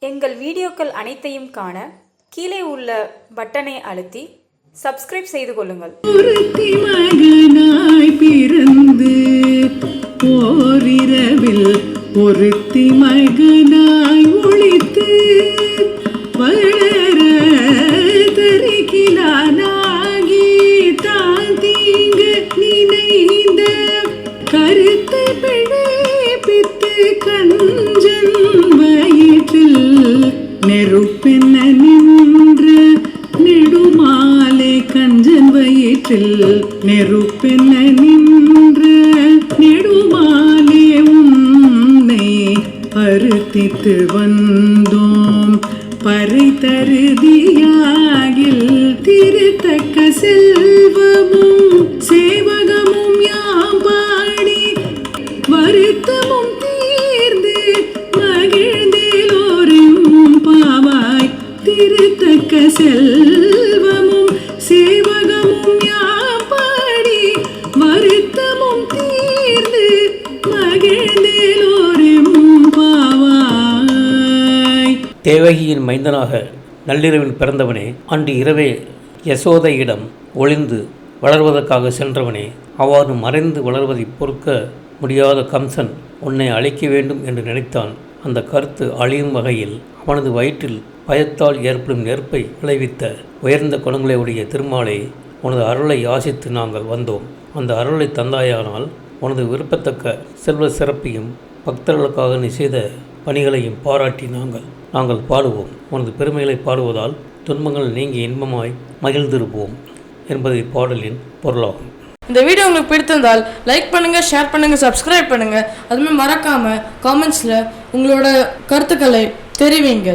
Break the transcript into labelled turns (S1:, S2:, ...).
S1: எங்கள் வீடியோக்கள் அனைத்தையும் காண கீழே உள்ள பட்டனை அழுத்தி சப்ஸ்கிரைப் செய்து கொள்ளுங்கள்.
S2: ஒருத்தி மகனாய் பிறந்து ஓரிரவில் ஒருத்தி மகனாய் ஒளித்து வளர தரிக்கிலானாகி தான் தீங்கு நினைந்த கருத்தை பிழைப்பித்து கஞ்சன் வயிற்றில் நெருப்பென்ன நின்று நெடுமாலை கஞ்சன் வயிற்றில் நெருப்பென்ன நின்று நெடுமாலே உன்னை அறுத்தித்து வந்தோம் பறை தருதியாகில் திருத்தக்க செல்வமும் சேவகமும் யாம் பாடி வருத்தமும் தீர்ந்து மகிழ்ந்தேலோரும் பாவாய் திருத்தக்க செல்வமும் சேவகமும் யாம் பாடி வருத்தமும் தீர்ந்து மகிழ்ந்தேலோரும் பாவாய்.
S3: தேவகியின் மைந்தனாக நள்ளிரவில் பிறந்தவனே, அன்று இரவே யசோதையிடம் ஒளிந்து வளர்வதற்காக சென்றவனே, அவ்வாறு மறைந்து வளர்வதை பொறுக்க முடியாத கம்சன் உன்னை அழிக்க வேண்டும் என்று நினைத்தான். அந்த கருத்து அழியும் வகையில் அவனது வயிற்றில் பயத்தால் ஏற்படும் நெருப்பை விளைவித்த உயர்ந்த குணங்களை உடைய திருமாலை, உனது அருளை யாசித்து நாங்கள் வந்தோம். அந்த அருளை தந்தாயானால் உனது விருப்பத்தக்க செல்வ சிறப்பையும் பக்தர்களுக்காக நீ செய்த பணிகளையும் பாராட்டி நாங்கள் பாடுவோம். உனது பெருமைகளை பாடுவதால் துன்பங்கள் நீங்கி இன்பமாய் மகிழ்ந்திருப்போம் என்பது பாடலின் பொருளாகும்.
S4: இந்த வீடியோ உங்களுக்கு பிடித்திருந்தால் லைக் பண்ணுங்க, ஷேர் பண்ணுங்க, சப்ஸ்கிரைப் பண்ணுங்க. அதுமாதிரி மறக்காம காமெண்ட்ஸ்ல உங்களோட கருத்துக்களை தெரிவிங்க.